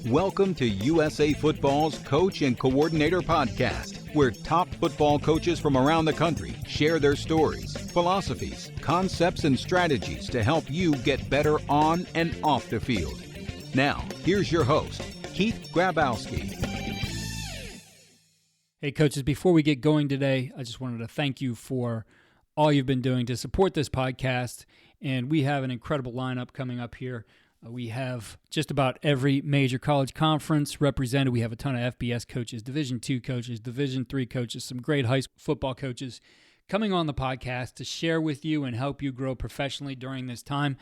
Welcome to USA Football's Coach and Coordinator Podcast, where top football coaches from around the country share their stories, philosophies, concepts, and strategies to help you get better on and off the field. Now, here's your host, Keith Grabowski. Hey, coaches, before we get going today, I just wanted to thank you for all you've been doing to support this podcast. And we have an incredible lineup coming up here. We have just about every major college conference represented. We have a ton of FBS coaches, Division II coaches, Division III coaches, some great high school football coaches coming on the podcast to share with you and help you grow professionally during this time.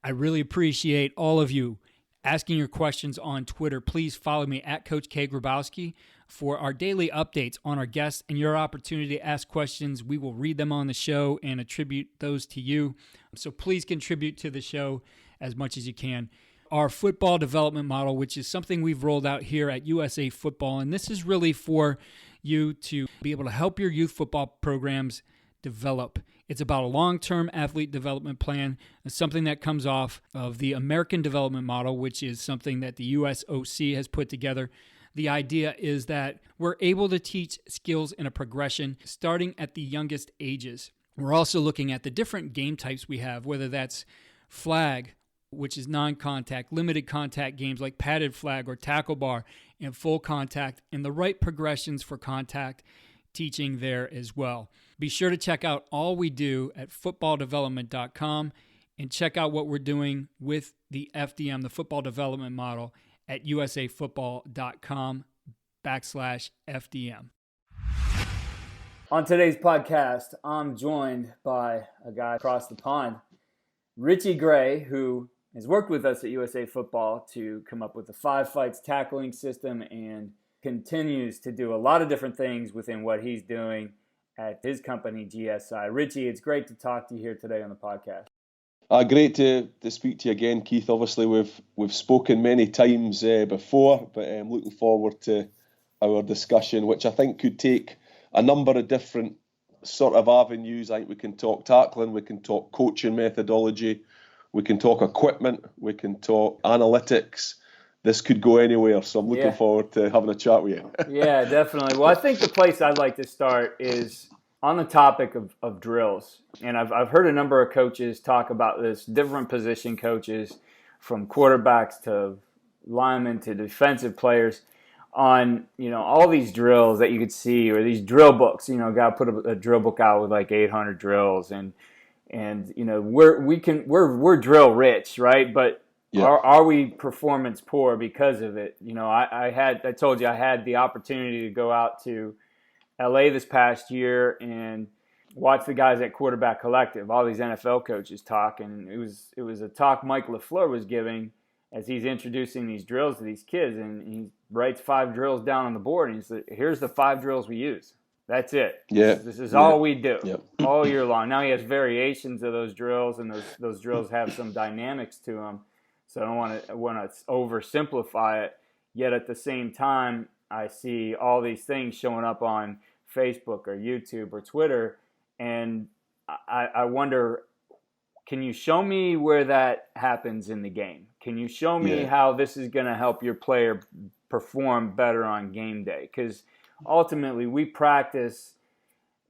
I really appreciate all of you asking your questions on Twitter. Please follow me at Coach K. Grabowski for our daily updates on our guests and your opportunity to ask questions. We will read them on the show and attribute those to you. So please contribute to the show as much as you can. Our football development model, which is something we've rolled out here at USA Football, and this is really for you to be able to help your youth football programs develop. It's about a long-term athlete development plan. It's something that comes off of the American development model, which is something that the USOC has put together. The idea is that we're able to teach skills in a progression starting at the youngest ages. We're also looking at the different game types we have, whether that's flag, which is non-contact, limited contact games like padded flag or tackle bar, and full contact, and the right progressions for contact teaching there as well. Be sure to check out all we do at footballdevelopment.com and check out what we're doing with the FDM, the football development model, at usafootball.com/FDM. On today's podcast, I'm joined by a guy across the pond, Richie Gray, who has worked with us at USA Football to come up with the 5 fights tackling system and continues to do a lot of different things within what he's doing at his company, GSI. Richie, it's great to talk to you here today on the podcast. Great to speak to you again, Keith. Obviously, we've spoken many times before, but I'm looking forward to our discussion, which I think could take a number of different sort of avenues. I think we can talk tackling, we can talk coaching methodology, we can talk equipment, we can talk analytics. This could go anywhere, so I'm looking forward to having a chat with you. Yeah, definitely. Well, I think the place I'd like to start is on the topic of drills. And I've heard a number of coaches talk about this, different position coaches, from quarterbacks to linemen to defensive players, on, all these drills that you could see, or these drill books. Got to put a drill book out with like 800 drills, and we're drill rich, right? But are we performance poor because of it? I told you I had the opportunity to go out to LA this past year and watch the guys at Quarterback Collective, all these NFL coaches talk, and it was a talk Mike LaFleur was giving as he's introducing these drills to these kids, and he writes 5 drills down on the board, and he said, "Here's the 5 drills we use. That's it. Yeah. This is all we do all year long." Now he has variations of those drills, and those drills have some dynamics to them. So I don't want to oversimplify it. Yet at the same time, I see all these things showing up on Facebook or YouTube or Twitter, and I wonder, can you show me where that happens in the game? Can you show me how this is going to help your player perform better on game day? Because ultimately we practice,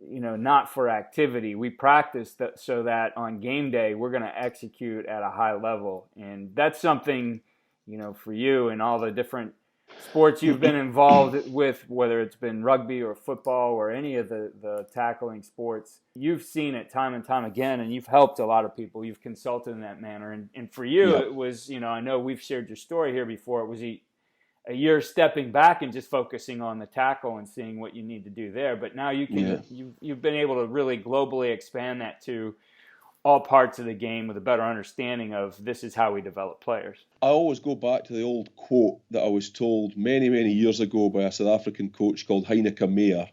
not for activity. We practice so that on game day we're going to execute at a high level. And that's something, for you and all the different sports you've been involved with, whether it's been rugby or football or any of the tackling sports, you've seen it time and time again, and you've helped a lot of people. You've consulted in that manner. And for you, it was, I know we've shared your story here before. It was a year stepping back and just focusing on the tackle and seeing what you need to do there. But now you've been able to really globally expand that to all parts of the game with a better understanding of this is how we develop players. I always go back to the old quote that I was told many, many years ago by a South African coach called Heineke Meyer,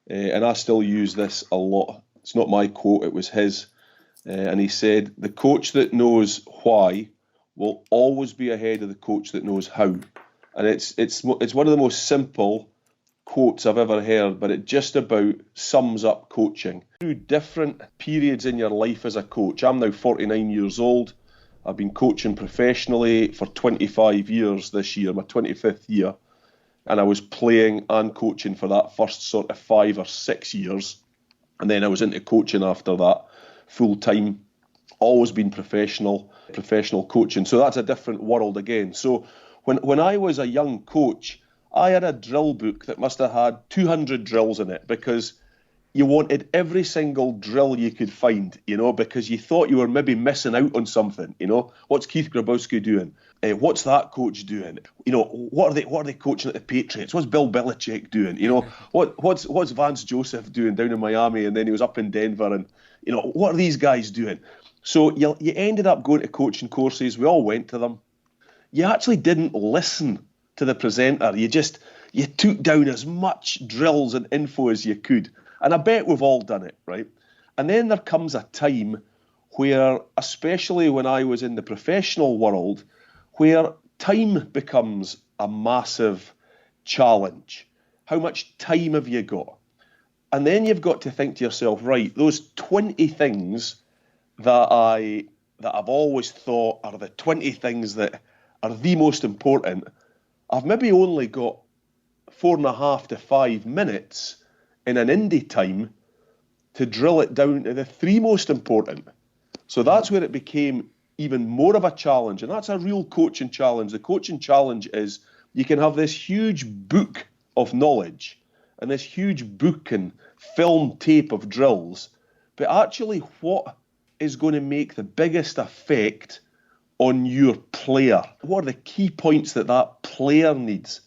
and I still use this a lot. It's not my quote, it was his, and he said, "The coach that knows why will always be ahead of the coach that knows how." And it's one of the most simple quotes I've ever heard, but it just about sums up coaching. Through different periods in your life as a coach, I'm now 49 years old. I've been coaching professionally for 25 years this year, my 25th year. And I was playing and coaching for that first sort of 5 or 6 years. And then I was into coaching after that, full time. Always been professional coaching. So that's a different world again. So when I was a young coach, I had a drill book that must have had 200 drills in it, because you wanted every single drill you could find, because you thought you were maybe missing out on something. What's Keith Grabowski doing? What's that coach doing? What are they coaching at the Patriots? What's Bill Belichick doing? What's Vance Joseph doing down in Miami, and then he was up in Denver, and what are these guys doing? So you ended up going to coaching courses. We all went to them. You actually didn't listen to the presenter. You took down as much drills and info as you could. And I bet we've all done it, right? And then there comes a time where, especially when I was in the professional world, where time becomes a massive challenge. How much time have you got? And then you've got to think to yourself, right, those 20 things that I've always thought are the 20 things that are the most important, I've maybe only got 4.5 to 5 minutes in an indie time to drill it down to the 3 most important. So that's where it became even more of a challenge, and that's a real coaching challenge. The coaching challenge is you can have this huge book of knowledge and this huge book and film tape of drills, but actually what is going to make the biggest effect on your player? What are the key points that player needs?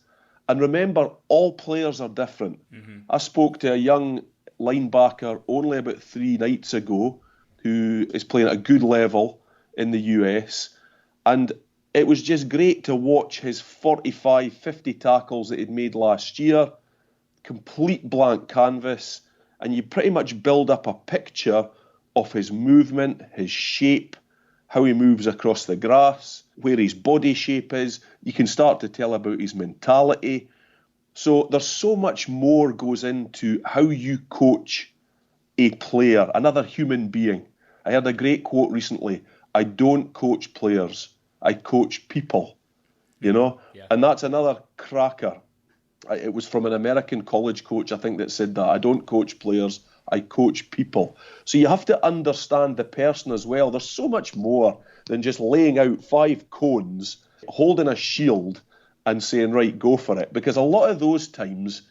And remember, all players are different. Mm-hmm. I spoke to a young linebacker only about 3 nights ago who is playing at a good level in the US. And it was just great to watch his 45, 50 tackles that he'd made last year, complete blank canvas. And you pretty much build up a picture of his movement, his shape, how he moves across the grass, where his body shape is. You can start to tell about his mentality. So there's so much more goes into how you coach a player, another human being. I heard a great quote recently: I don't coach players, I coach people, Yeah. And that's another cracker. It was from an American college coach, I think, that said that. I don't coach players, I coach people. So you have to understand the person as well. There's so much more than just laying out 5 cones, holding a shield and saying, right, go for it. Because a lot of those times,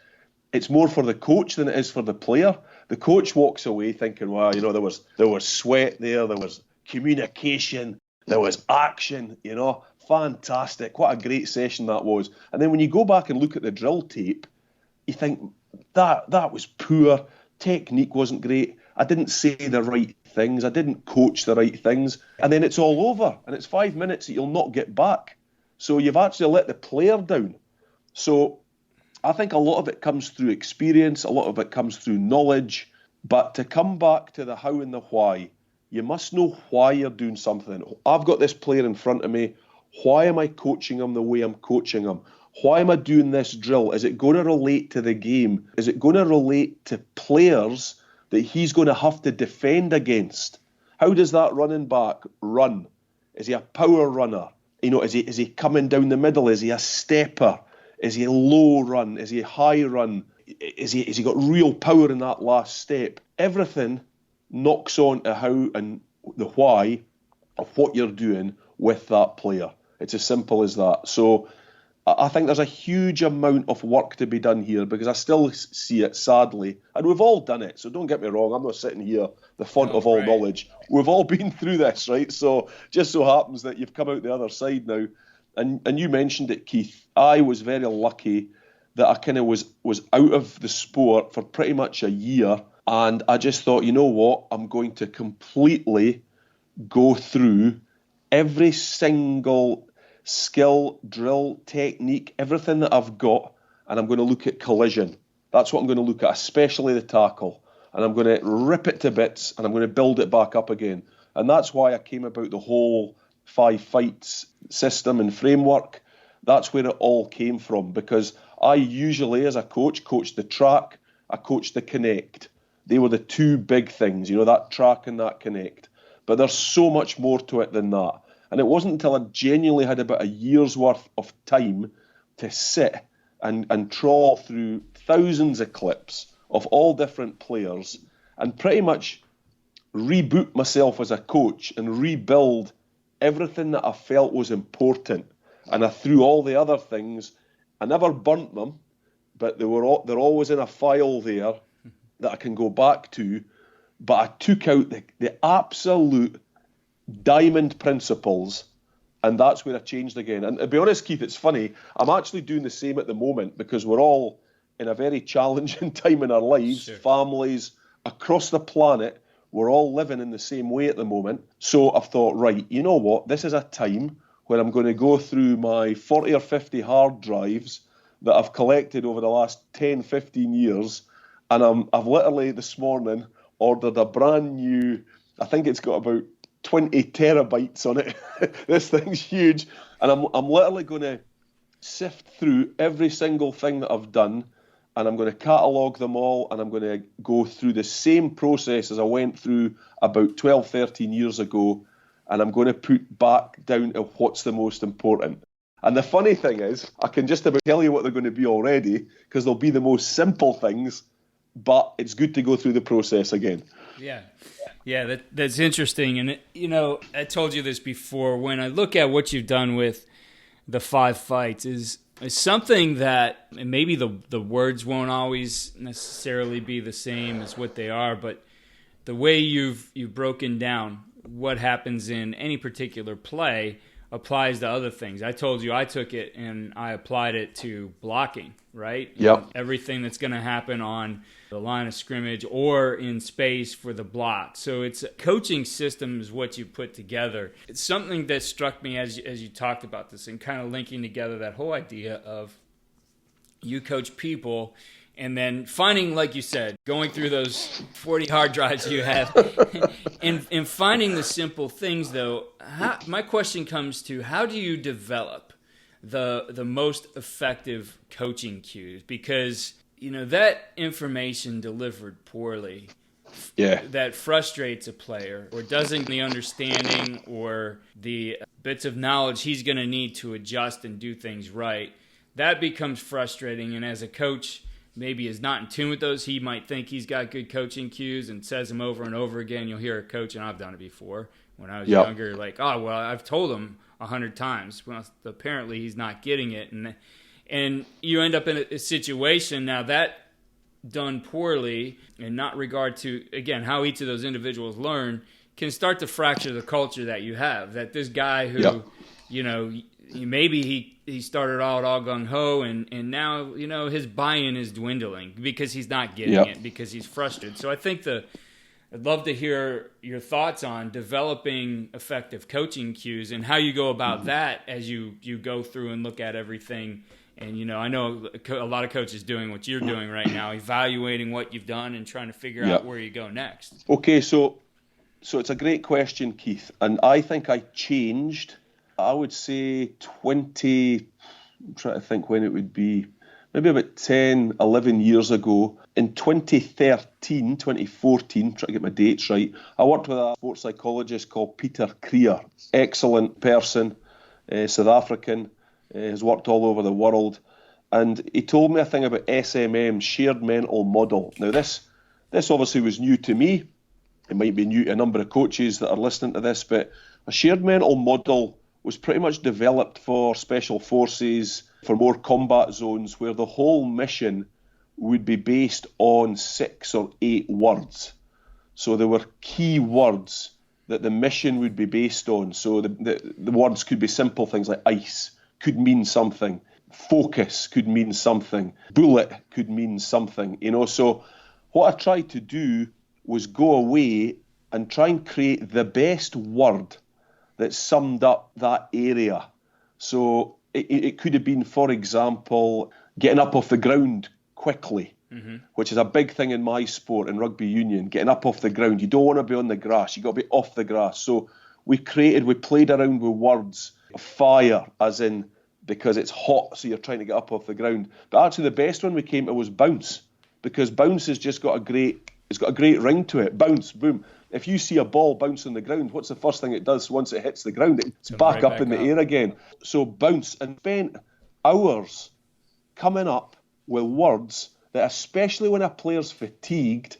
it's more for the coach than it is for the player. The coach walks away thinking, well, there was sweat there was communication, there was action, fantastic. What a great session that was. And then when you go back and look at the drill tape, you think, that was poor. Technique wasn't great. I didn't say the right things. I didn't coach the right things. And then it's all over. And it's 5 minutes that you'll not get back. So you've actually let the player down. So I think a lot of it comes through experience. A lot of it comes through knowledge. But to come back to the how and the why, you must know why you're doing something. I've got this player in front of me. Why am I coaching him the way I'm coaching him? Why am I doing this drill? Is it going to relate to the game? Is it going to relate to players that he's going to have to defend against? How does that running back run? Is he a power runner? Is he coming down the middle? Is he a stepper? Is he a low run? Is he a high run? Is he got real power in that last step? Everything knocks on to how and the why of what you're doing with that player. It's as simple as that. So I think there's a huge amount of work to be done here, because I still see it, sadly, and we've all done it, so don't get me wrong, I'm not sitting here the font of all knowledge. We've all been through this, right? So just so happens that you've come out the other side now, and you mentioned it, Keith. I was very lucky that I kind of was out of the sport for pretty much a year, and I just thought, you know what, I'm going to completely go through every single skill, drill, technique, everything that I've got, and I'm going to look at collision. That's what I'm going to look at, especially the tackle. And I'm going to rip it to bits, and I'm going to build it back up again. And that's why I came about the whole 5 fights system and framework. That's where it all came from, because I usually, as a coach, coached the track, I coached the connect. They were the 2 big things, that track and that connect. But there's so much more to it than that. And it wasn't until I genuinely had about a year's worth of time to sit and trawl through thousands of clips of all different players and pretty much reboot myself as a coach and rebuild everything that I felt was important. And I threw all the other things. I never burnt them, but they're always in a file there that I can go back to. But I took out the absolute diamond principles, and that's where I changed again. And to be honest, Keith, it's funny. I'm actually doing the same at the moment because we're all in a very challenging time in our lives, sure. Families across the planet. We're all living in the same way at the moment. So I've thought, right, you know what? This is a time where I'm going to go through my 40 or 50 hard drives that I've collected over the last 10, 15 years. And I've literally this morning ordered a brand new, I think it's got about 20 terabytes on it. This thing's huge. And I'm literally going to sift through every single thing that I've done, and I'm going to catalogue them all, and I'm going to go through the same process as I went through about 12, 13 years ago, and I'm going to put back down to what's the most important. And the funny thing is, I can just about tell you what they're going to be already, because they'll be the most simple things, but it's good to go through the process again. Yeah, that's interesting. And, I told you this before. When I look at what you've done with the 5 fights is something that, and maybe the words won't always necessarily be the same as what they are, but the way you've broken down what happens in any particular play applies to other things. I told you I took it and I applied it to blocking, right? Yep. Everything that's going to happen on the line of scrimmage or in space for the block. So it's a coaching system is what you put together. It's something that struck me as you talked about this and kind of linking together that whole idea of you coach people and then finding, like you said, going through those 40 hard drives you have and finding the simple things, though. My question comes to, how do you develop the most effective coaching cues? Because, that information delivered poorly, that frustrates a player or doesn't the understanding or the bits of knowledge he's going to need to adjust and do things right. That becomes frustrating, and as a coach, maybe is not in tune with those. He might think he's got good coaching cues and says them over and over again. You'll hear a coach, and I've done it before when I was younger, like, oh, well, I've told him 100 times. Well, apparently he's not getting it. And you end up in a situation now that done poorly and not regard to, again, how each of those individuals learn can start to fracture the culture that you have. That this guy who, maybe he started out all gung-ho and now, his buy-in is dwindling because he's not getting it, because he's frustrated. So I think I'd love to hear your thoughts on developing effective coaching cues and how you go about that as you go through and look at everything. And, I know a lot of coaches doing what you're doing right now, evaluating what you've done and trying to figure out where you go next. Okay, so it's a great question, Keith. And I think I changed, I would say I'm trying to think when it would be, maybe about 10, 11 years ago. In 2014, trying to get my dates right, I worked with a sports psychologist called Peter Creer. Excellent person, South African, has worked all over the world. And he told me a thing about SMM, shared mental model. Now, this obviously was new to me. It might be new to a number of coaches that are listening to this, but a shared mental model was pretty much developed for special forces, for more combat zones, where the whole mission would be based on 6 or 8 words. So there were key words that the mission would be based on. So the words could be simple things like ice, could mean something. Focus could mean something. Bullet could mean something. So what I tried to do was go away and try and create the best word that summed up that area. So it could have been, for example, getting up off the ground quickly, which is a big thing in my sport, in rugby union, getting up off the ground. You don't want to be on the grass. You got to be off the grass. So we played around with words. Fire, as in because it's hot, so you're trying to get up off the ground. But actually the best one we came to was bounce, because bounce has just got a great It's got a great ring to it. Bounce, boom. If you see a ball bounce on the ground, what's the first thing it does once it hits the ground? It's back up in the air again. So bounce, and spent hours coming up with words that, especially when a player's fatigued,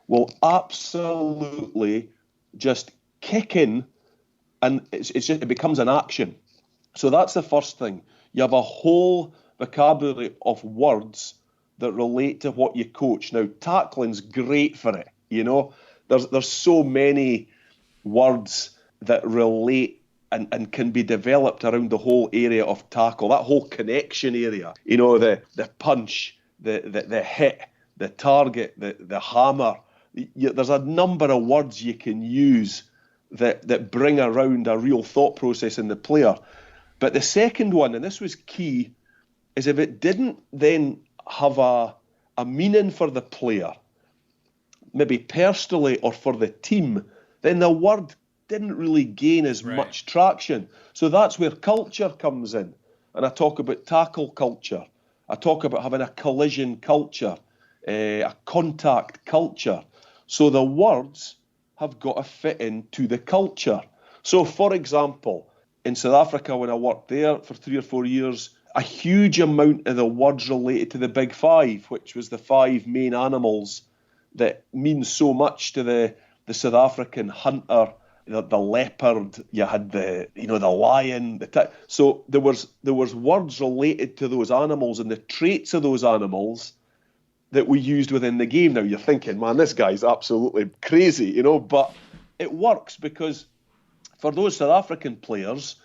will absolutely just kick in, and it becomes an action. So that's the first thing. You have a whole vocabulary of words that relate to what you coach. Now, tackling's great for it, you know. There's so many words that relate and can be developed around the whole area of tackle, that whole connection area. You know, the punch, the hit, the target, the hammer. There's a number of words you can use that bring around a real thought process in the player. But the second one, and this was key, is if it didn't then have a meaning for the player, maybe personally or for the team, then the word didn't really gain as much traction. So that's where culture comes in. And I talk about tackle culture. I talk about having a collision culture, a contact culture. So the words have got to fit into the culture. So, for example, in South Africa, when I worked there for 3 or 4 years, a huge amount of the words related to the Big Five, which was the 5 main animals that means so much to the South African hunter, the leopard, you had the lion. So there was words related to those animals and the traits of those animals that we used within the game. Now you're thinking, man, this guy's absolutely crazy, you know, but it works because for those South African players,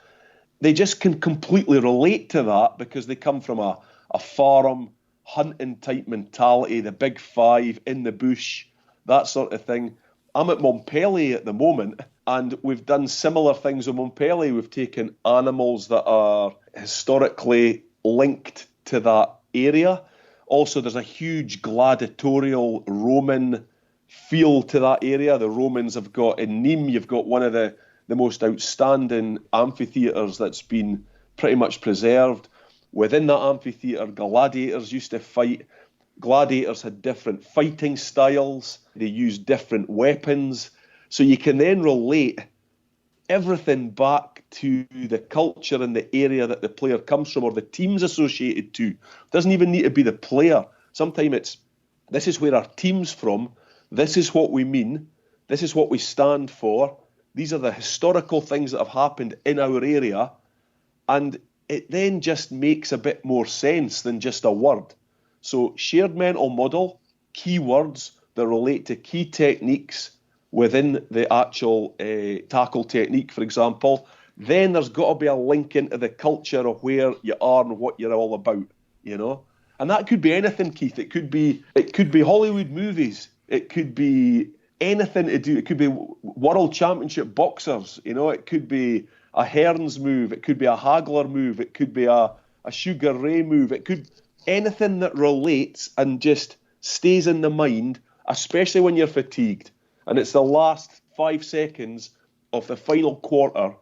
they just can completely relate to that because they come from a farm, hunting type mentality, the Big Five, in the bush, that sort of thing. I'm at Montpellier at the moment, and we've done similar things in Montpellier. We've taken animals that are historically linked to that area. Also, there's a huge gladiatorial Roman feel to that area. The Romans have got, in Nîmes, you've got one of the most outstanding amphitheatres that's been pretty much preserved. Within that amphitheatre, gladiators used to fight. Gladiators had different fighting styles. They used different weapons. So you can then relate everything back to the culture and the area that the player comes from or the team's associated to. It doesn't even need to be the player. Sometimes it's, this is where our team's from. This is what we mean. This is what we stand for. These are the historical things that have happened in our area. And it then just makes a bit more sense than just a word. So shared mental model, key words that relate to key techniques within the actual tackle technique, for example. Then there's got to be a link into the culture of where you are and what you're all about, you know. And that could be anything, Keith. It could be Hollywood movies. It could be anything to do. It could be world championship boxers, you know. It could be a Hearns move. It could be a Hagler move. It could be a Sugar Ray move. It could anything that relates and just stays in the mind, especially when you're fatigued. And it's the last 5 seconds of the final quarter,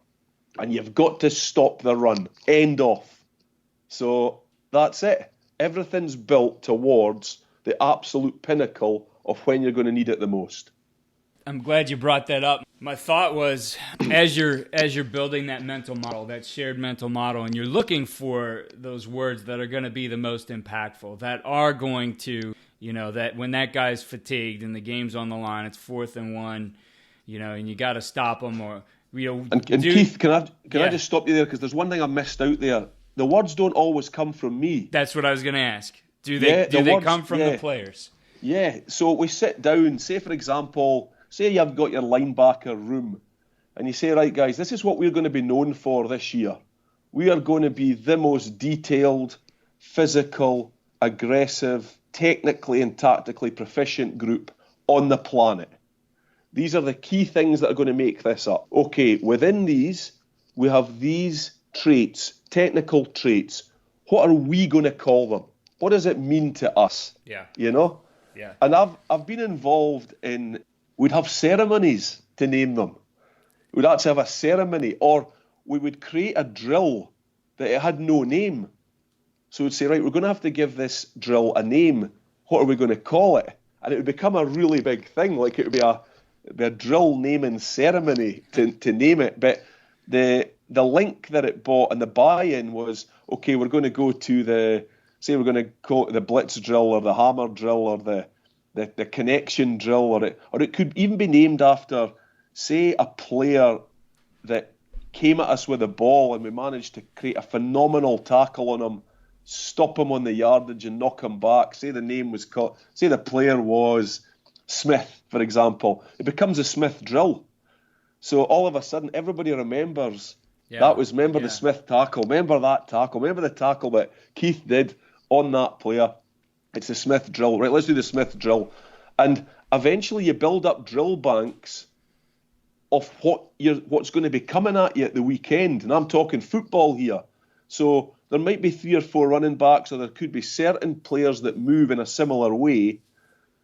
and you've got to stop the run. End off. So that's it. Everything's built towards the absolute pinnacle of when you're going to need it the most. I'm glad you brought that up. My thought was, as you're building that mental model, that shared mental model, and you're looking for those words that are going to be the most impactful, that are going to, you know, that when that guy's fatigued and the game's on the line, it's 4th and 1, you know, and you got to stop him, or, you know. And Keith, can I just stop you there, because there's one thing I missed out there. The words don't always come from me. That's what I was going to ask. Do they come from the players? Yeah. So we sit down. Say, for example, say you've got your linebacker room, and you say, right, guys, this is what we're going to be known for this year. We are going to be the most detailed, physical, aggressive, technically and tactically proficient group on the planet. These are the key things that are going to make this up. Okay, within these, we have these traits, technical traits. What are we going to call them? What does it mean to us? Yeah. You know? Yeah. And I've been involved in, we'd have ceremonies to name them. We'd actually have a ceremony, or we would create a drill that it had no name. So we'd say, right, we're going to have to give this drill a name. What are we going to call it? and it would become a really big thing. Like it would be a drill naming ceremony to name it. But the link that it brought and the buy-in was, okay, we're going to go to we're going to call it the blitz drill or the hammer drill or the connection drill, or it could even be named after, say, a player that came at us with a ball and we managed to create a phenomenal tackle on him, stop him on the yardage and knock him back. Say the player was Smith, for example. It becomes a Smith drill. So all of a sudden, everybody remembers the Smith tackle. Remember that tackle. Remember the tackle that Keith did on that player. It's the Smith drill. Right, let's do the Smith drill. And eventually you build up drill banks of what's going to be coming at you at the weekend. And I'm talking football here. So there might be 3 or 4 running backs, or there could be certain players that move in a similar way.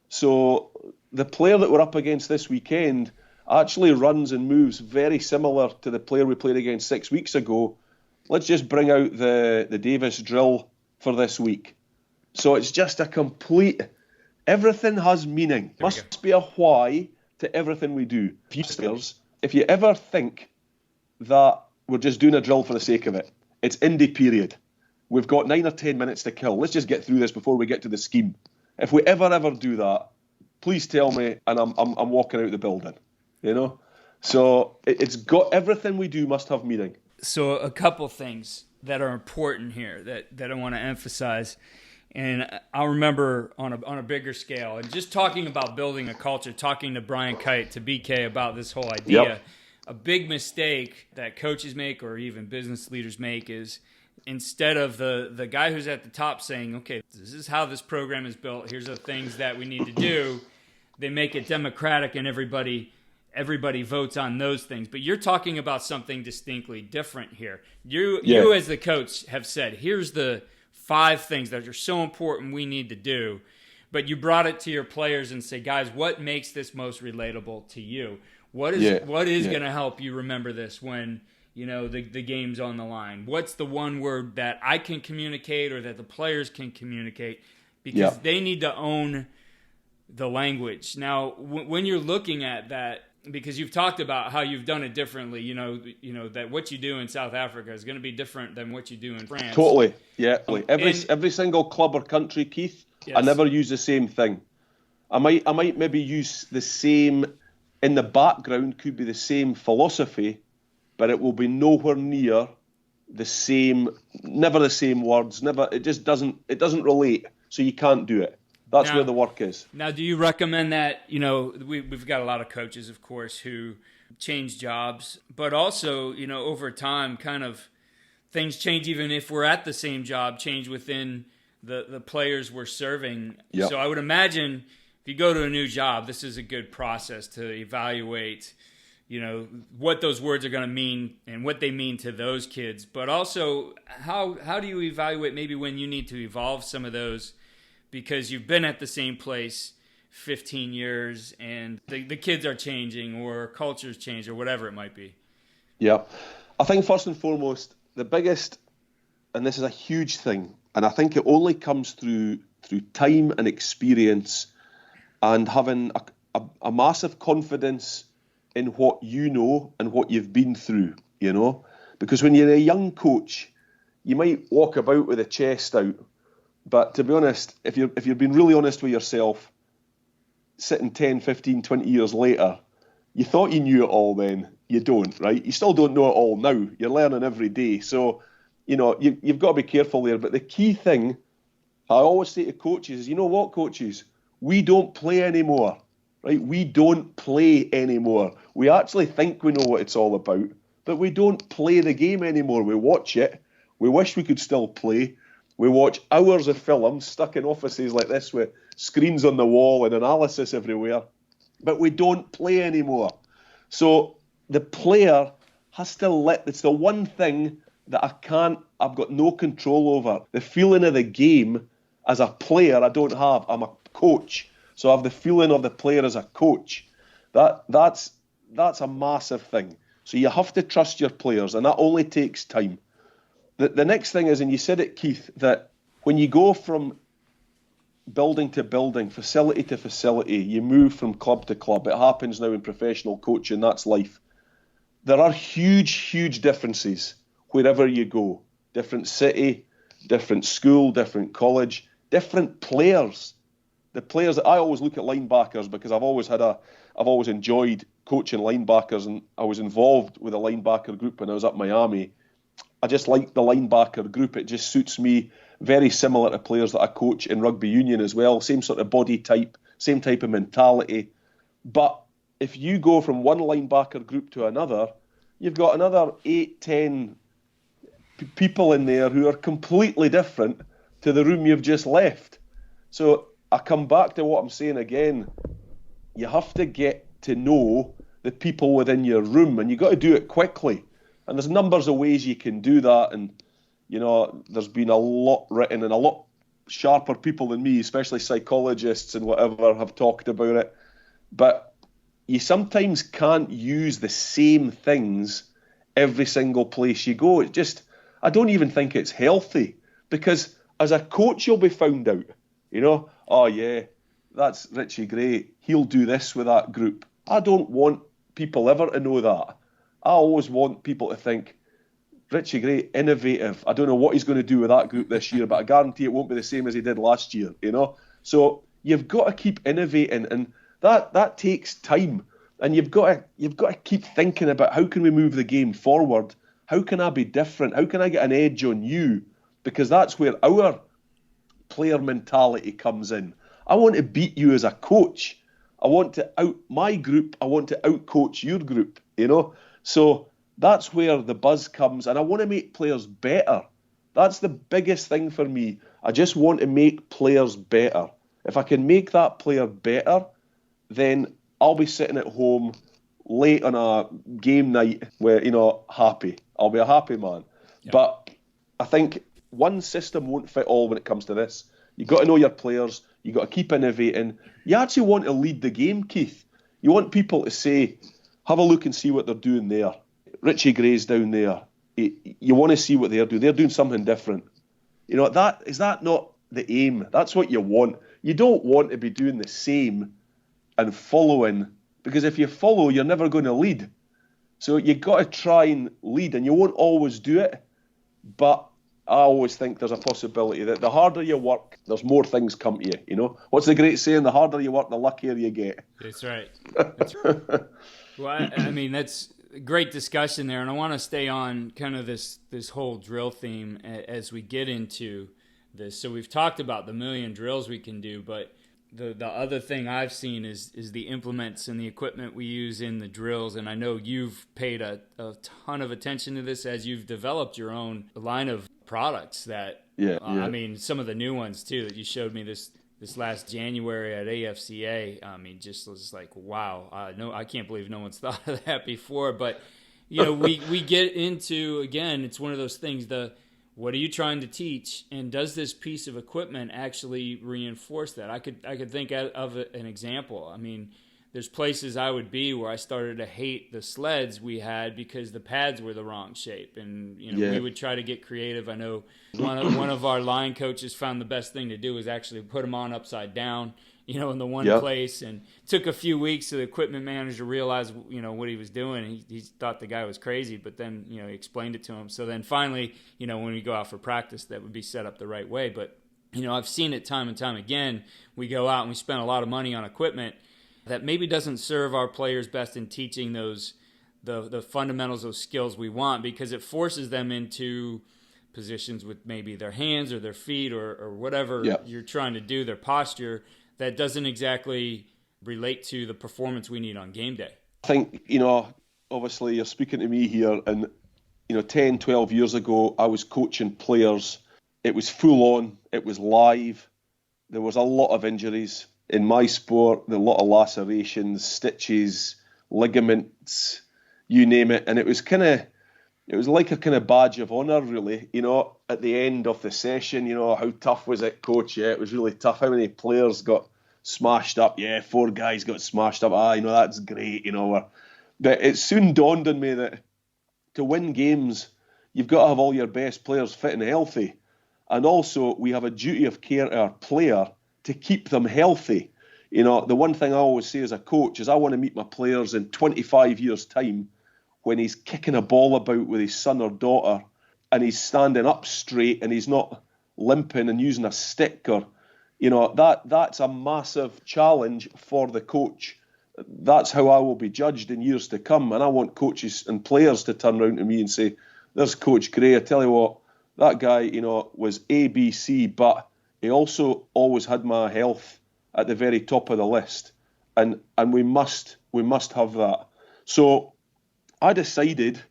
So the player that we're up against this weekend actually runs and moves very similar to the player we played against 6 weeks ago. Let's just bring out the Davis drill for this week. So it's just a complete, everything has meaning. There must be a why to everything we do. If you ever think that we're just doing a drill for the sake of it, it's indie period. We've got 9 or 10 minutes to kill. Let's just get through this before we get to the scheme. If we ever do that, please tell me, and I'm walking out the building. You know, so it's got, everything we do must have meaning. So a couple things that are important here that I want to emphasize. And I'll remember on a bigger scale, and just talking about building a culture, talking to Brian Kite, to BK about this whole idea. Yep. A big mistake that coaches make, or even business leaders make, is instead of the guy who's at the top saying, okay, this is how this program is built, here's the things that we need to do, they make it democratic and everybody votes on those things. But you're talking about something distinctly different here. You as the coach have said, here's the 5 things that are so important we need to do. But you brought it to your players and say, guys, what makes this most relatable to you? What is going to help you remember this when, you know, the game's on the line? What's the one word that I can communicate or that the players can communicate? Because they need to own the language. Now, when you're looking at that, because you've talked about how you've done it differently, you know that what you do in South Africa is going to be different than what you do in France. Totally, yeah. Every single club or country, Keith, yes. I never use the same thing. I might maybe use the same, in the background could be the same philosophy, but it will be nowhere near the same, never the same words, never. It just doesn't relate, so you can't do it. That's where the work is. Now, do you recommend that, you know, we've got a lot of coaches, of course, who change jobs, but also, you know, over time, kind of things change, even if we're at the same job, change within the players we're serving. Yep. So I would imagine if you go to a new job, this is a good process to evaluate, you know, what those words are going to mean and what they mean to those kids. But also, how do you evaluate maybe when you need to evolve some of those, because you've been at the same place 15 years and the kids are changing or culture's changed or whatever it might be? Yeah. I think first and foremost, the biggest, and this is a huge thing, and I think it only comes through time and experience and having a massive confidence in what you know and what you've been through, you know? Because when you're a young coach, you might walk about with a chest out. But to be honest, if you've been really honest with yourself, sitting 10, 15, 20 years later, you thought you knew it all then. You don't, right? You still don't know it all now. You're learning every day. So, you know, you've got to be careful there. But the key thing, I always say to coaches is, you know what, coaches? We don't play anymore, right? We don't play anymore. We actually think we know what it's all about, but we don't play the game anymore. We watch it. We wish we could still play. We watch hours of film stuck in offices like this with screens on the wall and analysis everywhere, but we don't play anymore. So the player has to it's the one thing that I've got no control over. The feeling of the game as a player, I don't have. I'm a coach, so I have the feeling of the player as a coach. That's a massive thing. So you have to trust your players, and that only takes time. The next thing is, and you said it, Keith, that when you go from building to building, facility to facility. You move from club to club. It happens now in professional coaching. That's life. There are huge, huge differences wherever you go. Different city, different school, different college, different players. The players that I always look at linebackers because I've always enjoyed coaching linebackers, and I was involved with a linebacker group when I was at Miami. I just like the linebacker group. It just suits me. Very similar to players that I coach in rugby union as well. Same sort of body type, same type of mentality. But if you go from one linebacker group to another, you've got another 8, 10 people in there who are completely different to the room you've just left. So I come back to what I'm saying again. You have to get to know the people within your room, and you've got to do it quickly. And there's numbers of ways you can do that, and there's been a lot written, and a lot sharper people than me, especially psychologists and whatever, have talked about it. But you sometimes can't use the same things every single place you go. I don't even think it's healthy, because as a coach, you'll be found out. Oh yeah, that's Richie Gray. He'll do this with that group. I don't want people ever to know that. I always want people to think, Richie Gray, innovative. I don't know what he's going to do with that group this year, but I guarantee it won't be the same as he did last year, So you've got to keep innovating, and that takes time. And you've got to keep thinking about, how can we move the game forward? How can I be different? How can I get an edge on you? Because that's where our player mentality comes in. I want to beat you as a coach. I want to out my group. I want to out-coach your group, So that's where the buzz comes, and I want to make players better. That's the biggest thing for me. I just want to make players better. If I can make that player better, then I'll be sitting at home late on a game night where, happy. I'll be a happy man. Yeah. But I think one system won't fit all when it comes to this. You've got to know your players. You've got to keep innovating. You actually want to lead the game, Keith. You want people to say, have a look and see what they're doing there. Richie Gray's down there. You want to see what they're doing. They're doing something different. Is that not the aim? That's what you want. You don't want to be doing the same and following, because if you follow, you're never going to lead. So you've got to try and lead, and you won't always do it. But I always think there's a possibility that the harder you work, there's more things come to you. What's the great saying? The harder you work, the luckier you get. That's right. That's right. Well, I mean, that's a great discussion there, and I want to stay on kind of this whole drill theme as we get into this. So we've talked about the million drills we can do, but the other thing I've seen is the implements and the equipment we use in the drills, and I know you've paid a ton of attention to this as you've developed your own line of products that, I mean, some of the new ones too that you showed me this last January at AFCA. I mean, just was like, wow, I can't believe no one's thought of that before. But, we get into, again, it's one of those things, what are you trying to teach? And does this piece of equipment actually reinforce that? I could think of an example. I mean, there's places I would be where I started to hate the sleds we had because the pads were the wrong shape. And, we would try to get creative. I know one of our line coaches found the best thing to do was actually put them on upside down, in the one place. And it took a few weeks for the equipment manager to realize, what he was doing. He thought the guy was crazy, but then, he explained it to him. So then finally, when we go out for practice, that would be set up the right way. But, I've seen it time and time again. We go out and we spend a lot of money on equipment that maybe doesn't serve our players best in teaching the fundamentals, those skills we want, because it forces them into positions with maybe their hands or their feet or whatever you're trying to do, their posture, that doesn't exactly relate to the performance we need on game day. I think, obviously you're speaking to me here, and, 10, 12 years ago, I was coaching players. It was full on. It was live. There was a lot of injuries. In my sport, there were a lot of lacerations, stitches, ligaments, you name it. And it was like a kind of badge of honour, really, at the end of the session. How tough was it, coach? Yeah, it was really tough. How many players got smashed up? Yeah, 4 guys got smashed up. That's great, But it soon dawned on me that to win games, you've got to have all your best players fit and healthy. And also, we have a duty of care to our player to keep them healthy. You know, the one thing I always say as a coach is I want to meet my players in 25 years' time when he's kicking a ball about with his son or daughter and he's standing up straight and he's not limping and using a stick, or, you know, that's a massive challenge for the coach. That's how I will be judged in years to come. And I want coaches and players to turn around to me and say, there's Coach Gray. I tell you what, that guy, you know, was A, B, C, but he also always had my health at the very top of the list. And we must have that. So I decided,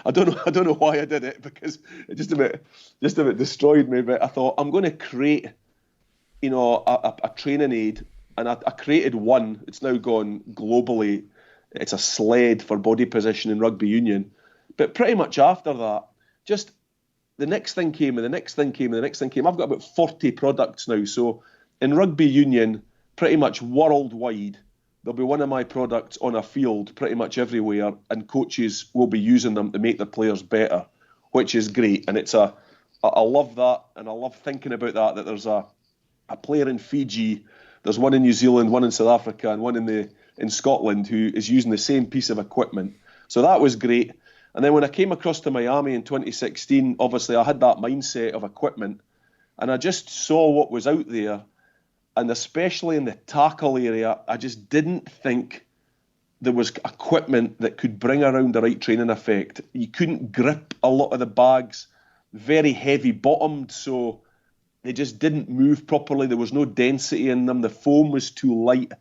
I don't know why I did it, because it just a bit destroyed me, but I thought I'm going to create, you know, a training aid. And I created one. It's now gone globally. It's a sled for body position in rugby union. But pretty much after that, just the next thing came, and the next thing came, and the next thing came. I've got about 40 products now. So in rugby union, pretty much worldwide, there'll be one of my products on a field pretty much everywhere, and coaches will be using them to make their players better, which is great. And I love that, and I love thinking about that there's a player in Fiji. There's one in New Zealand, one in South Africa, and one in Scotland who is using the same piece of equipment. So that was great. And then when I came across to Miami in 2016, obviously I had that mindset of equipment, and I just saw what was out there. And especially in the tackle area, I just didn't think there was equipment that could bring around the right training effect. You couldn't grip a lot of the bags, very heavy bottomed, so they just didn't move properly. There was no density in them. The foam was too light.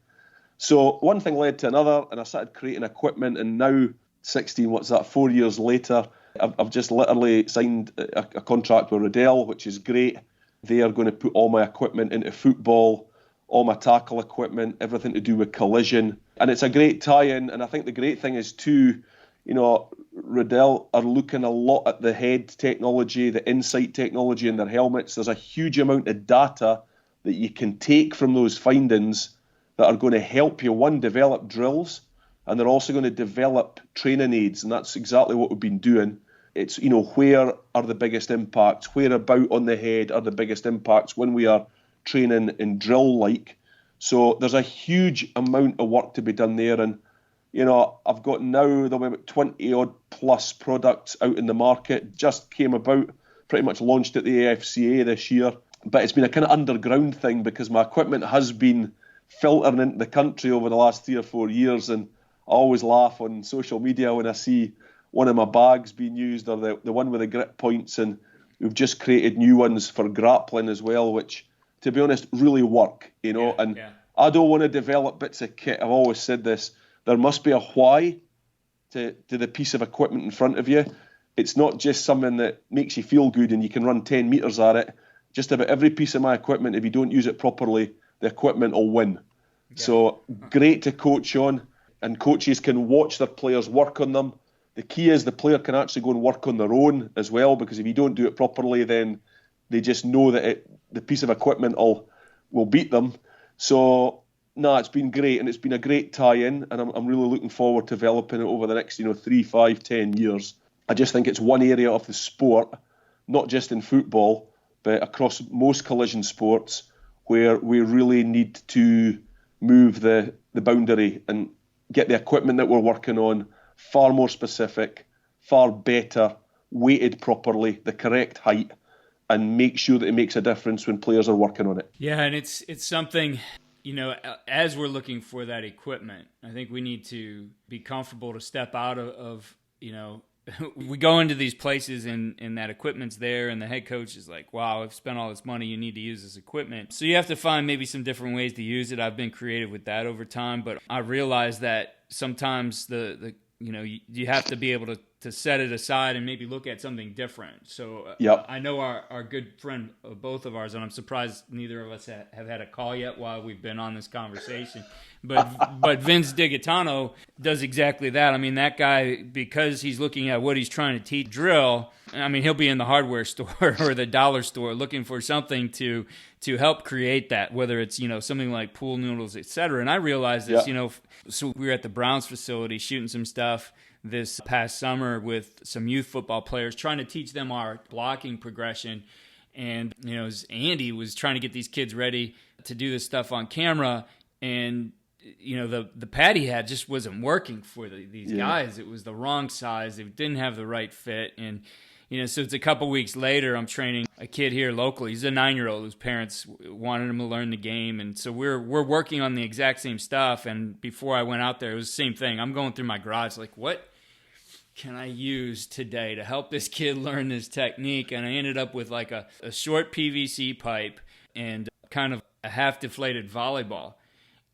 So one thing led to another, and I started creating equipment. And now, 4 years later, I've just literally signed a contract with Riddell, which is great. They are going to put all my equipment into football, all my tackle equipment, everything to do with collision. And it's a great tie-in. And I think the great thing is too, you know, Riddell are looking a lot at the head technology, the insight technology in their helmets. There's a huge amount of data that you can take from those findings that are going to help you, one, develop drills, and they're also going to develop training aids. And that's exactly what we've been doing. It's, you know, where are the biggest impacts? Where about on the head are the biggest impacts when we are training in drill-like? So there's a huge amount of work to be done there. And you know, I've got now, there'll be about 20 odd plus products out in the market. Just came about, pretty much launched at the AFCA this year. But it's been a kind of underground thing because my equipment has been filtering into the country over the last 3 or 4 years. And I always laugh on social media when I see one of my bags being used, or the one with the grip points. And we've just created new ones for grappling as well, which, to be honest, really work, you know. I don't want to develop bits of kit. I've always said this. There must be a why to the piece of equipment in front of you. It's not just something that makes you feel good and you can run 10 metres at it. Just about every piece of my equipment, if you don't use it properly, the equipment will win. Yeah. So great to coach on, and coaches can watch their players work on them. The key is the player can actually go and work on their own as well, because if you don't do it properly, then they just know that the piece of equipment will beat them. So no, it's been great, and it's been a great tie-in, and I'm really looking forward to developing it over the next 3, 5, 10 years. I just think it's one area of the sport, not just in football, but across most collision sports, where we really need to move the boundary and get the equipment that we're working on far more specific, far better, weighted properly, the correct height, and make sure that it makes a difference when players are working on it. Yeah, and it's something, as we're looking for that equipment, I think we need to be comfortable to step out of we go into these places and that equipment's there, and the head coach is like, wow, I've spent all this money, you need to use this equipment. So you have to find maybe some different ways to use it. I've been creative with that over time, but I realize that sometimes you have to be able to set it aside and maybe look at something different. So I know our good friend, both of ours, and I'm surprised neither of us have had a call yet while we've been on this conversation, but Vince Digitano does exactly that. I mean, that guy, because he's looking at what he's trying to teach drill, I mean, he'll be in the hardware store or the dollar store looking for something to help create that, whether it's, something like pool noodles, et cetera. And I realized this, so we were at the Browns facility shooting some stuff this past summer with some youth football players, trying to teach them our blocking progression. And, Andy was trying to get these kids ready to do this stuff on camera, and the pad he had just wasn't working for these guys. It was the wrong size. It didn't have the right fit. And, so it's a couple weeks later, I'm training a kid here locally. He's a 9-year-old whose parents wanted him to learn the game. And so we're working on the exact same stuff. And before I went out there, it was the same thing. I'm going through my garage like, what can I use today to help this kid learn this technique? And I ended up with like a short PVC pipe and kind of a half-deflated volleyball.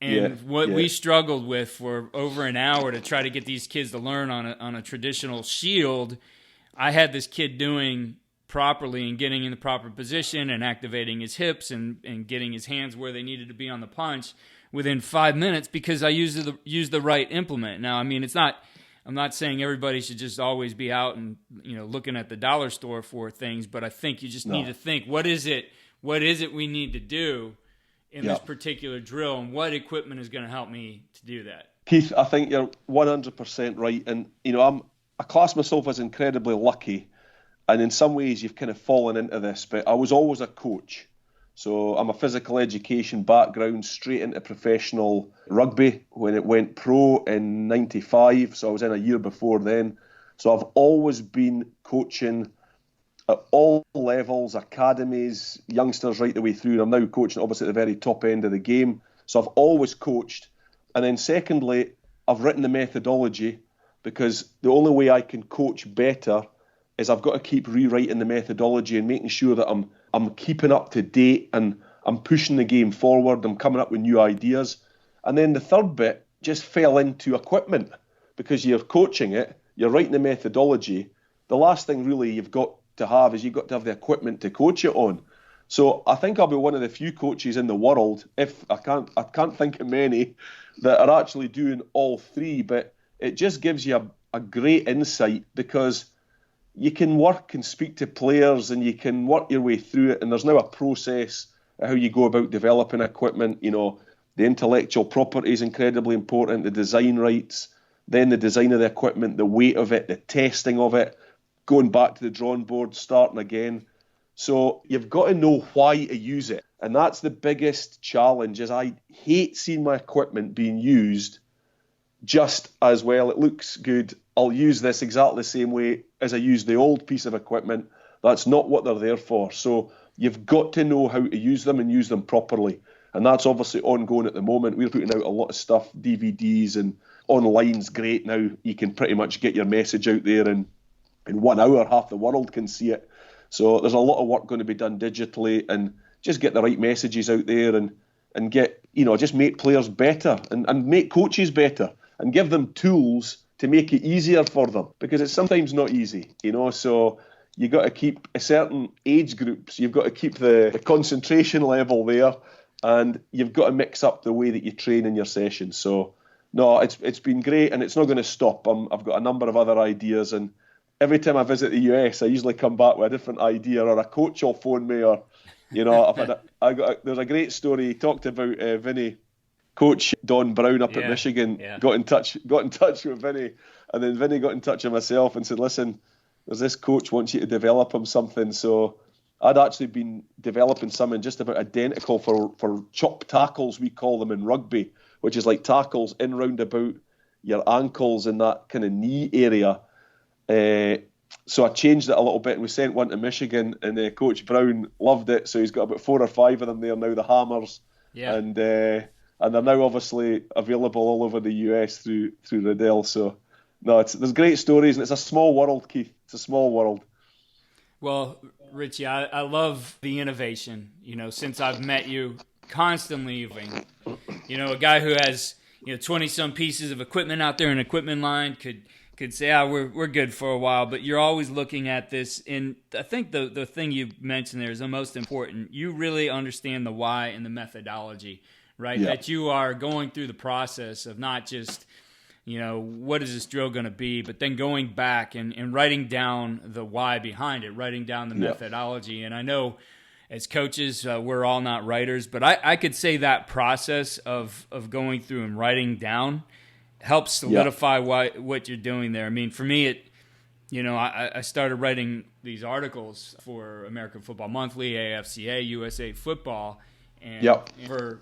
And we struggled with for over an hour to try to get these kids to learn on a traditional shield, I had this kid doing properly and getting in the proper position and activating his hips and getting his hands where they needed to be on the punch within 5 minutes because I used the right implement. Now, I mean, I'm not saying everybody should just always be out and looking at the dollar store for things, but I think you just need to think, what is it we need to do in this particular drill, and what equipment is going to help me to do that? Keith, I think you're 100% right. And, I class myself as incredibly lucky. And in some ways, you've kind of fallen into this. But I was always a coach. So I'm a physical education background, straight into professional rugby when it went pro in 95. So I was in a year before then. So I've always been coaching at all levels, academies, youngsters right the way through. I'm now coaching obviously at the very top end of the game. So I've always coached. And then secondly, I've written the methodology because the only way I can coach better is I've got to keep rewriting the methodology and making sure that I'm keeping up to date and I'm pushing the game forward. I'm coming up with new ideas. And then the third bit just fell into equipment because you're coaching it, you're writing the methodology. The last thing really you've got to have is you've got to have the equipment to coach it on. So I think I'll be one of the few coaches in the world, if I can't think of many, that are actually doing all three. But it just gives you a great insight because you can work and speak to players and you can work your way through it. And there's now a process of how you go about developing equipment. The intellectual property is incredibly important, the design rights, then the design of the equipment, the weight of it, the testing of it, going back to the drawing board, starting again. So you've got to know why to use it. And that's the biggest challenge is I hate seeing my equipment being used just as well. It looks good. I'll use this exactly the same way as I use the old piece of equipment. That's not what they're there for. So you've got to know how to use them and use them properly. And that's obviously ongoing at the moment. We're putting out a lot of stuff, DVDs, and online's great now. You can pretty much get your message out there in 1 hour, half the world can see it. So there's a lot of work going to be done digitally and just get the right messages out there and get, just make players better and make coaches better and give them tools to make it easier for them because it's sometimes not easy, so you got to keep a certain age groups, you've got to keep the concentration level there and you've got to mix up the way that you train in your sessions. So no, it's been great and it's not going to stop. I've got a number of other ideas and every time I visit the US, I usually come back with a different idea or a coach will phone me or, there's a great story. He talked about Vinny, Coach Don Brown up at Michigan, got in touch with Vinny, and then Vinny got in touch with myself and said, listen, there's this coach wants you to develop him something. So I'd actually been developing something just about identical for chop tackles, we call them in rugby, which is like tackles in round about your ankles and that kind of knee area. So I changed it a little bit and we sent one to Michigan and Coach Brown loved it. So he's got about 4 or 5 of them there now, the hammers. Yeah. And they're now obviously available all over the US through Riddell. So no, there's great stories and it's a small world, Keith. It's a small world. Well, Richie, I love the innovation. Since I've met you, constantly evolving. A guy who has 20-some pieces of equipment out there in an equipment line could say, we're good for a while, but you're always looking at this. And I think the thing you mentioned there is the most important. You really understand the why and the methodology, right? Yeah. That you are going through the process of not just, what is this drill going to be, but then going back and writing down the why behind it, writing down the methodology. And I know as coaches, we're all not writers, but I could say that process of going through and writing down helps solidify what you're doing there. I mean, for me, I started writing these articles for American Football Monthly, AFCA, USA Football, And Yep. for,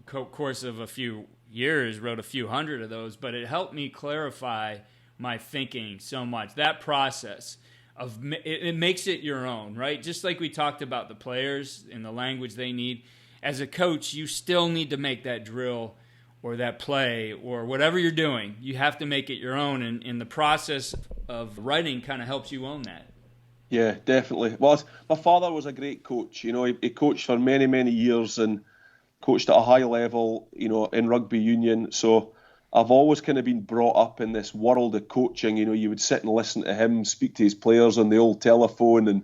course of a few years, wrote a few hundred of those, but it helped me clarify my thinking so much. That process it makes it your own, right? Just like we talked about the players and the language they need. As a coach, you still need to make that drill or that play or whatever you're doing. You have to make it your own, and the process of writing kind of helps you own that. Yeah, definitely. Well, my father was a great coach. He coached for many, many years and coached at a high level, in rugby union. So I've always kind of been brought up in this world of coaching. You would sit and listen to him speak to his players on the old telephone, and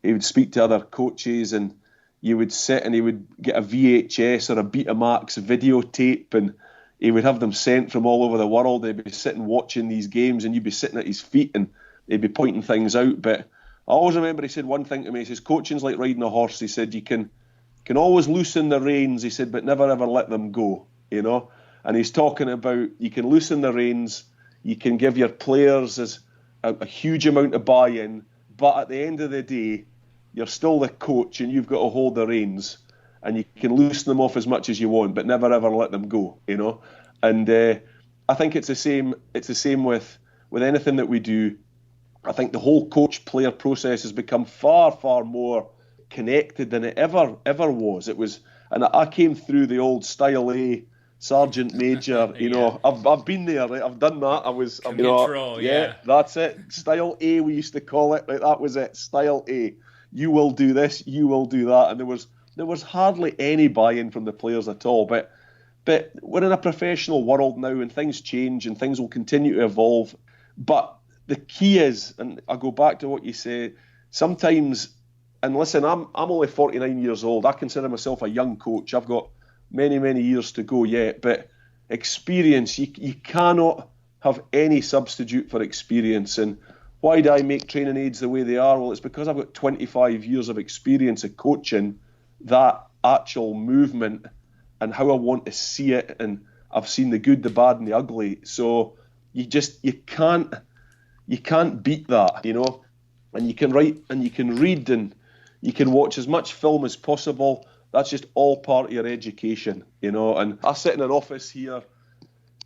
he would speak to other coaches, and you would sit and he would get a VHS or a Betamax videotape, and he would have them sent from all over the world. They'd be sitting watching these games, and you'd be sitting at his feet, and they'd be pointing things out. But I always remember he said one thing to me. He says, coaching's like riding a horse. He said, you can always loosen the reins, he said, but never ever let them go, And he's talking about you can loosen the reins, you can give your players a huge amount of buy-in, but at the end of the day, you're still the coach and you've got to hold the reins, and you can loosen them off as much as you want, but never ever let them go, And I think it's the same with anything that we do. I think the whole coach-player process has become far, far more connected than it ever was. And I came through the old Style A, Sergeant Major. I've been there. Right? I've done that. Control, yeah, that's it. Style A, we used to call it. Like, that was it. Style A. You will do this. You will do that. And there was hardly any buy-in from the players at all. But we're in a professional world now, and things change, and things will continue to evolve. But the key is, and I go back to what you say, sometimes. And listen, I'm only 49 years old. I consider myself a young coach. I've got many, many years to go yet. But experience, you cannot have any substitute for experience. And why do I make training aids the way they are? Well, it's because I've got 25 years of experience of coaching that actual movement and how I want to see it. And I've seen the good, the bad, and the ugly. So you can't beat that, And you can write and you can read and you can watch as much film as possible. That's just all part of your education, And I sit in an office here.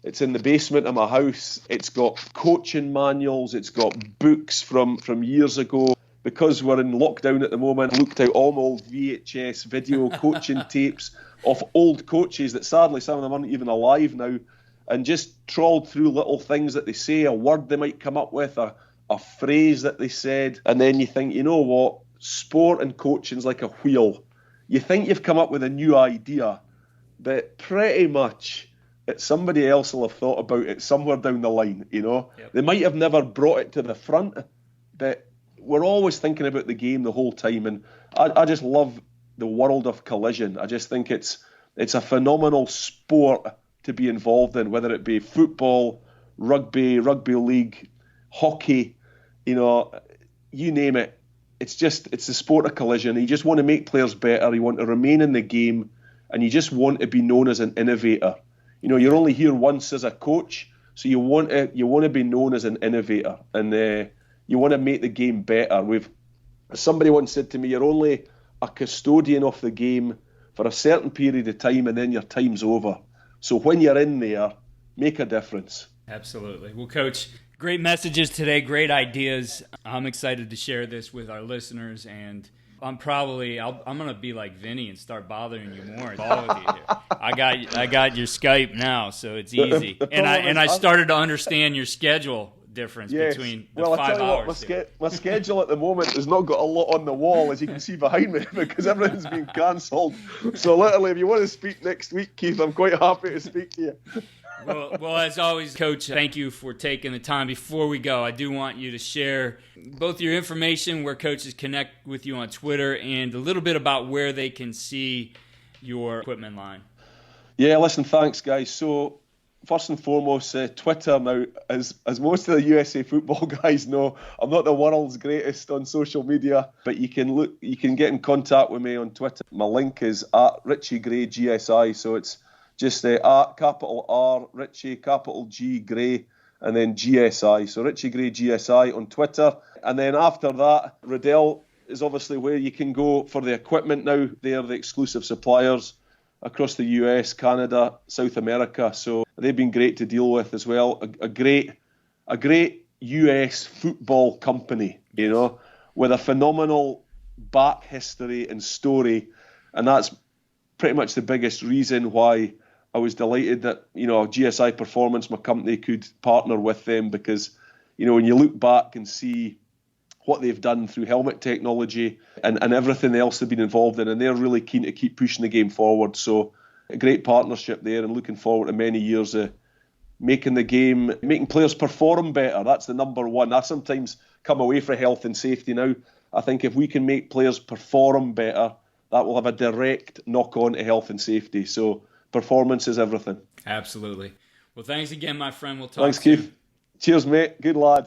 It's in the basement of my house. It's got coaching manuals. It's got books from years ago. Because we're in lockdown at the moment, I looked out all my old VHS video coaching tapes of old coaches that sadly some of them aren't even alive now, and just trawled through little things that they say, a word they might come up with, a phrase that they said, and then you think, you know what? Sport and coaching's like a wheel. You think you've come up with a new idea, but pretty much somebody else will have thought about it somewhere down the line, Yep. They might have never brought it to the front, but we're always thinking about the game the whole time, and I just love the world of collision. I just think it's a phenomenal sport to be involved in, whether it be football, rugby league, hockey, you name it. It's the sport of collision. You just want to make players better. You want to remain in the game, and you just want to be known as an innovator. You're only here once as a coach, so you want to be known as an innovator, and you want to make the game better. Somebody once said to me, you're only a custodian of the game for a certain period of time, and then your time's over. So when you're in there, make a difference. Absolutely. Well, Coach, great messages today, great ideas. I'm excited to share this with our listeners, and I'm going to be like Vinny and start bothering you more. All of you here. I got your Skype now, so it's easy. I started to understand your schedule difference between the 5 hours. My schedule at the moment has not got a lot on the wall, as you can see behind me, because everything's been cancelled. So literally, if you want to speak next week, Keith, I'm quite happy to speak to you. Well, as always, Coach, thank you for taking the time. Before we go, I do want you to share both your information, where coaches connect with you on Twitter, and a little bit about where they can see your equipment line. Yeah, listen, thanks, guys. So, first and foremost, Twitter now, as most of the USA football guys know, I'm not the world's greatest on social media, but you can get in contact with me on Twitter. My link is at Richie Gray GSI, so it's just at capital R, Richie, capital G, Gray, and then GSI. So Richie Gray GSI on Twitter. And then after that, Riddell is obviously where you can go for the equipment now. They are the exclusive suppliers across the US, Canada, South America. So they've been great to deal with as well. A great US football company, you know, with a phenomenal back history and story. And that's pretty much the biggest reason why I was delighted that, you know, GSI Performance, my company, could partner with them, because, you know, when you look back and see what they've done through helmet technology and everything else they've been involved in, and they're really keen to keep pushing the game forward. So a great partnership there, and looking forward to many years of making the game, making players perform better. That's the number one. I sometimes come away from health and safety now. I think if we can make players perform better, that will have a direct knock-on to health and safety. So performance is everything. Absolutely. Well, thanks again, my friend. We'll talk Thanks, soon. Keith. Cheers, mate. Good lad.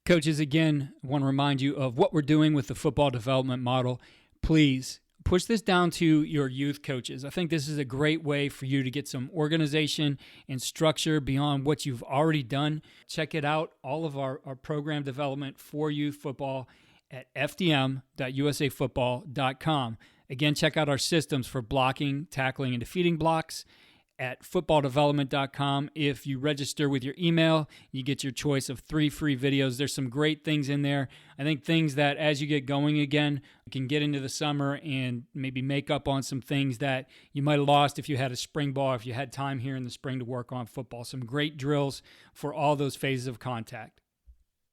Coaches, again, I want to remind you of what we're doing with the football development model. Please push this down to your youth coaches. I think this is a great way for you to get some organization and structure beyond what you've already done. Check it out, all of our program development for youth football at fdm.usafootball.com. Again, check out our systems for blocking, tackling, and defeating blocks at footballdevelopment.com. If you register with your email, you get your choice of 3 free videos. There's some great things in there. I think things that as you get going again, you can get into the summer and maybe make up on some things that you might have lost if you had a spring ball, if you had time here in the spring to work on football. Some great drills for all those phases of contact.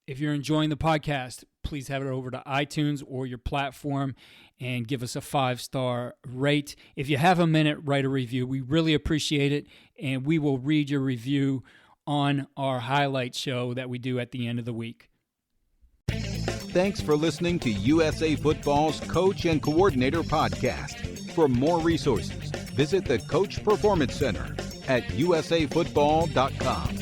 If you're enjoying the podcast, please head over to iTunes or your platform and give us a 5-star rate. If you have a minute, write a review. We really appreciate it, and we will read your review on our highlight show that we do at the end of the week. Thanks for listening to USA Football's Coach and Coordinator Podcast. For more resources, visit the Coach Performance Center at usafootball.com.